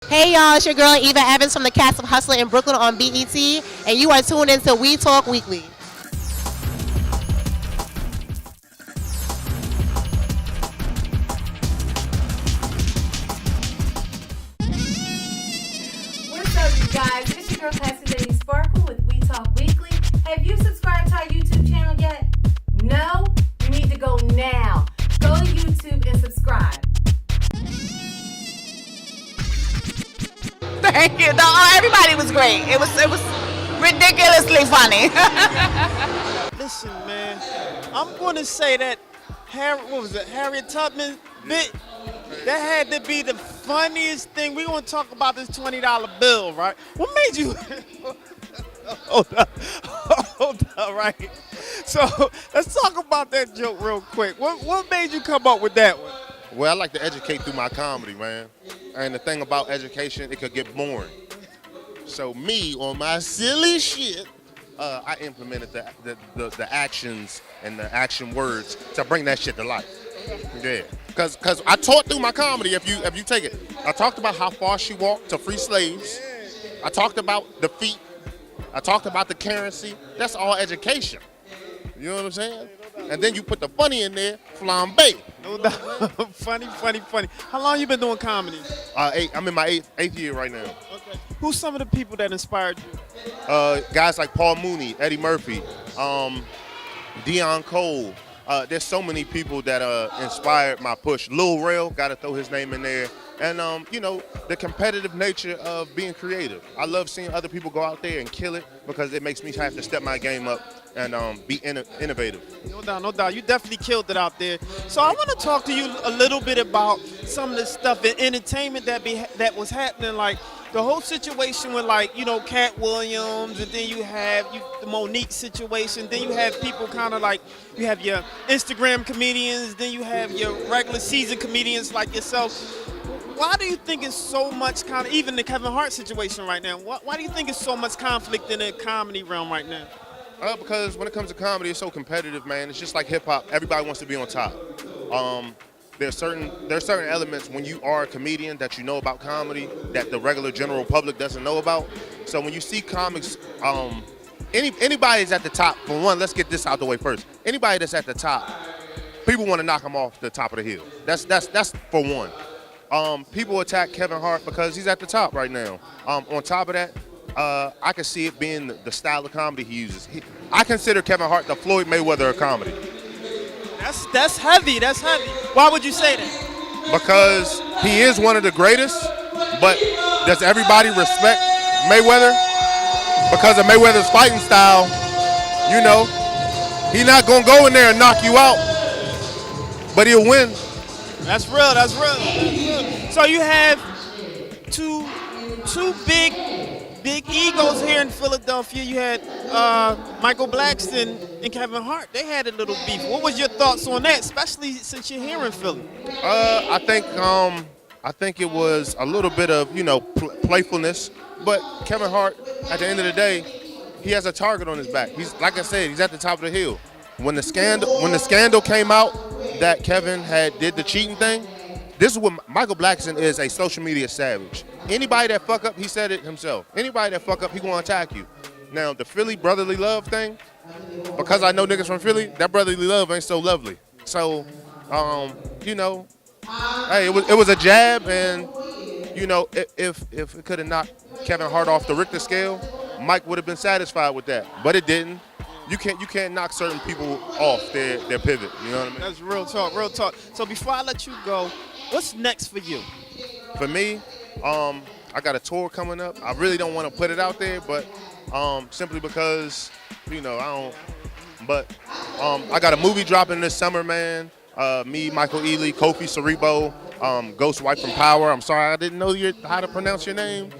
Hey y'all, it's your girl Eva Evans from the cast of Hustler in Brooklyn on BET, and you are tuned into We Talk Weekly. What's up, you guys? It's your girl Classy Lady Sparkle with We Talk Weekly. Have you subscribed to our YouTube channel yet? No? You need to go now. Go to YouTube and subscribe. Thank you. Everybody was great. It was ridiculously funny. Listen, man, I'm going to say that Harriet Tubman bit, that had to be the funniest thing. We're going to talk about this $20 bill, right? What made you... Hold up, right? So let's talk about that joke real quick. What made you come up with that one? Well, I like to educate through my comedy, man. And the thing about education, it could get boring. So me, on my silly shit, I implemented the actions and the action words to bring that shit to life. Yeah, because I taught through my comedy. If you take it, I talked about how far she walked to free slaves. I talked about the feet. I talked about the currency. That's all education. You know what I'm saying? And then you put the funny in there, flambe. No doubt. Funny. How long you been doing comedy? I'm in my eighth year right now. Okay. Who's some of the people that inspired you? Guys like Paul Mooney, Eddie Murphy, Deion Cole. There's so many people that inspired my push. Lil Rel, got to throw his name in there. And, the competitive nature of being creative. I love seeing other people go out there and kill it because it makes me have to step my game up and be innovative. No doubt. You definitely killed it out there. So I want to talk to you a little bit about some of the stuff in entertainment that was happening, like the whole situation with, Cat Williams, and then you have the Monique situation. Then you have people kind of like, you have your Instagram comedians, then you have your regular season comedians like yourself. Why do you think it's so much even the Kevin Hart situation right now? Why do you think it's so much conflict in the comedy realm right now? Because when it comes to comedy, it's so competitive, man. It's just like hip hop. Everybody wants to be on top. There's certain elements when you are a comedian that you know about comedy that the regular general public doesn't know about. So when you see comics, anybody's at the top. For one, let's get this out the way first. Anybody that's at the top, people want to knock them off the top of the hill. That's for one. People attack Kevin Hart because he's at the top right now. On top of that, I can see it being the style of comedy he uses. I consider Kevin Hart the Floyd Mayweather of comedy. That's heavy. Why would you say that? Because he is one of the greatest, but does everybody respect Mayweather? Because of Mayweather's fighting style, he's not going to go in there and knock you out, but he'll win. That's real. So you have two big egos here in Philadelphia. You had Michael Blackston and Kevin Hart. They had a little beef. What was your thoughts on that, especially since you're here in Philly? I think it was a little bit of playfulness, but Kevin Hart, at the end of the day, he has a target on his back. He's, like I said, he's at the top of the hill. When the scandal came out that Kevin did the cheating thing, this is what Michael Blackson is, a social media savage. Anybody that fuck up, he said it himself. Anybody that fuck up, he gonna attack you. Now the Philly brotherly love thing, because I know niggas from Philly, that brotherly love ain't so lovely. So, hey, it was a jab, and if it could have knocked Kevin Hart off the Richter scale, Mike would have been satisfied with that, but it didn't. You can't knock certain people off their pivot. You know what I mean? That's real talk. So before I let you go, what's next for you? For me, I got a tour coming up. I really don't want to put it out there, but simply because I don't. But I got a movie dropping this summer, man. Me, Michael Ealy, Kofi Cerebo, Ghost Wife from Power. I'm sorry, I didn't know how to pronounce your name.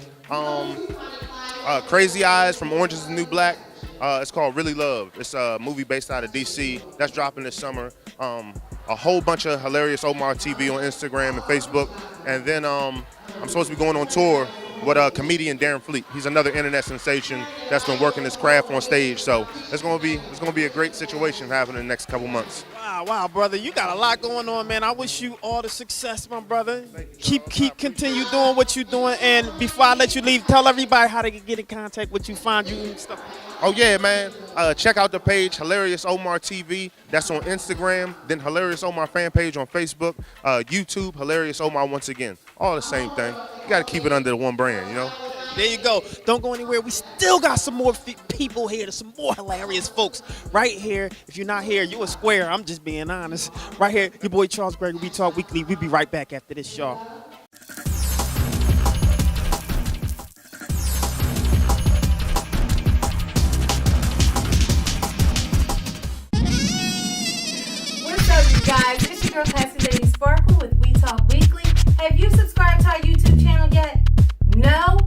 Crazy Eyes from Orange is the New Black. It's called Really Love. It's a movie based out of D.C. That's dropping this summer. A whole bunch of hilarious Omar TV on Instagram and Facebook. And then I'm supposed to be going on tour with comedian Darren Fleet. He's another internet sensation that's been working his craft on stage. So it's gonna be a great situation happening in the next couple months. Wow, brother, you got a lot going on, man. I wish you all the success, my brother. Continue doing what you're doing. And before I let you leave, tell everybody how they can get in contact with you, find you and stuff. Oh yeah, man. Check out the page, Hilarious Omar TV. That's on Instagram. Then Hilarious Omar fan page on Facebook. YouTube, Hilarious Omar once again. All the same thing. You got to keep it under the one brand, you know? There you go. Don't go anywhere. We still got some more people here. There's some more hilarious folks right here. If you're not here, you a square. I'm just being honest. Right here, your boy Charles Gregory. We Talk Weekly. We'll be right back after this, y'all. What's up, you guys? It's your girl, Classy Lady Sparkle with We Talk Weekly. Have you subscribed to our YouTube channel yet? No?